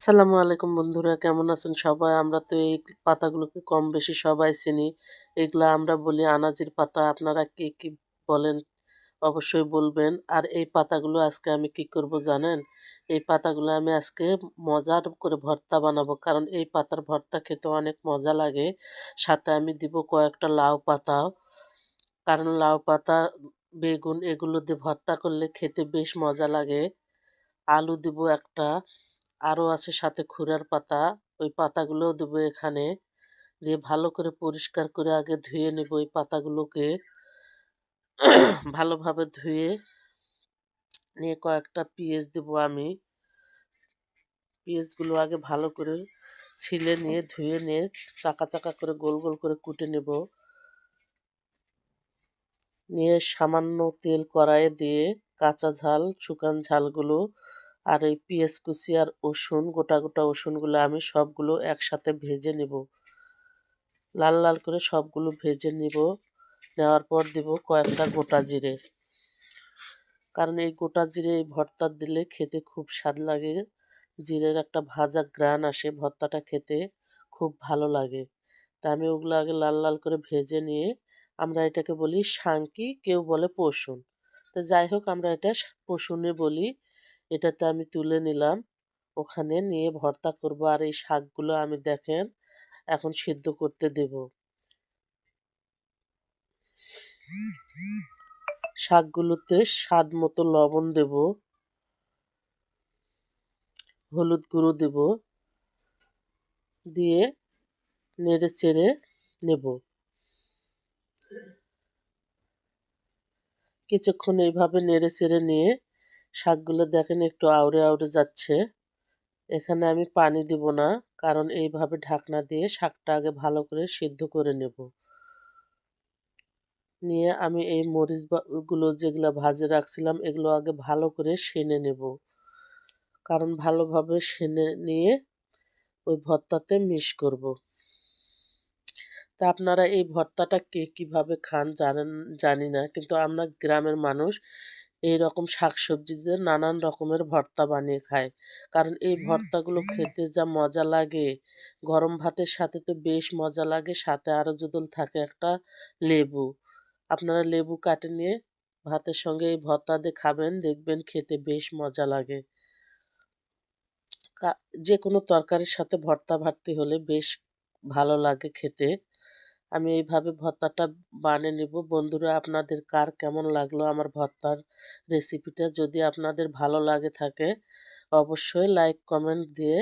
আসসালামু আলাইকুম বন্ধুরা, কেমন আছেন সবাই? আমরা তো এই পাতাগুলোকে কম বেশি সবাই চিনি। এগুলা আমরা বলি আনাজির পাতা। আপনারা কে কি বলেন অবশ্যই বলবেন। আর এই পাতাগুলো আজকে আমি কি করব জানেন? এই পাতাগুলো আমি আজকে মজার করে ভর্তা বানাবো। কারণ এই পাতার ভর্তা খেতে অনেক মজা লাগে। সাথে আমি দিব কয়েকটা লাউ পাতা। কারণ লাউ পাতা, বেগুন এগুলো দিয়ে ভর্তা করলে খেতে বেশ মজা লাগে। আলু দিব একটা, আরও আছে সাথে ক্ষুরার পাতা। ওই পাতাগুলোও দেবো এখানে। দিয়ে ভালো করে পরিষ্কার করে আগে ধুয়ে নেব এই পাতাগুলোকে। ভালোভাবে ধুয়ে নিয়ে কয়েকটা পেঁয়াজ দেবো আমি। পেঁয়াজগুলো আগে ভালো করে ছিলে নিয়ে ধুয়ে নিয়ে চাকা চাকা করে গোল গোল করে কুটে নেব। নিয়ে সামান্য তেল কড়াইয়ে দিয়ে কাঁচা ঝাল শুকান ঝালগুলো আর এই পেঁয়াজ কুচি আর রসুন গোটা গোটা রসুনগুলো আমি সবগুলো একসাথে ভেজে নেব। লাল লাল করে সবগুলো ভেজে নিব। নেওয়ার পর দিব কয়েকটা গোটা জিরে। কারণ এই গোটা জিরে এই ভর্তা দিলে খেতে খুব স্বাদ লাগে। জিরের একটা ভাজা ঘ্রাণ আসে, ভর্তাটা খেতে খুব ভালো লাগে। তা আমি ওগুলো আগে লাল লাল করে ভেজে নিয়ে, আমরা এটাকে বলি শাঙ্কি, কেউ বলে পশুন। তো যাই হোক, আমরা এটা পশুনে বলি। এটাতে আমি তুলে নিলাম, ওখানে নিয়ে ভর্তা করব। আর এই শাকগুলো আমি দেখেন এখন সিদ্ধ করতে দেব। শাকগুলোতে স্বাদ মতো লবণ দেব, হলুদ গুঁড়ো দেব, দিয়ে নেড়ে চেড়ে নেব। কিছুক্ষণ এইভাবে নেড়ে চেড়ে নিয়ে শাকগুলো দেখেন একটু আউড়ে আউড়ে যাচ্ছে। এখানে আমি পানি দিব না, কারণ এইভাবে ঢাকনা দিয়ে শাকটা আগে ভালো করে সিদ্ধ করে নেব। নিয়ে আমি এই মরিচ গুলো যেগুলো ভাজে রাখছিলাম এগুলো আগে ভালো করে সেনে নেব। কারণ ভালোভাবে সেনে নিয়ে ওই ভর্তাতে মিক্স করব। তা আপনারা এই ভর্তাটা কে কীভাবে খান জানেন জানি না, কিন্তু আমরা গ্রামের মানুষ এই রকম শাকসবজি দিয়ে নানান রকমের ভর্তা বানিয়ে খায়। কারণ এই ভর্তাগুলো খেতে যা মজা লাগে, গরম ভাতের সাথে তো বেশ মজা লাগে। সাথে আরও যদি থাকে একটা লেবু, আপনারা লেবু কাটে নিয়ে ভাতের সঙ্গে এই ভর্তা দিয়ে খাবেন, দেখবেন খেতে বেশ মজা লাগে। যে কোনো তরকারির সাথে ভর্তা ভাতটি হলে বেশ ভালো লাগে খেতে। আমি এইভাবে ভর্তাটা বানিয়ে নেব। বন্ধুরা, আপনাদের কার কেমন লাগলো আমার ভর্তার রেসিপিটা? যদি আপনাদের ভালো লাগে থাকে অবশ্যই লাইক কমেন্ট দিয়ে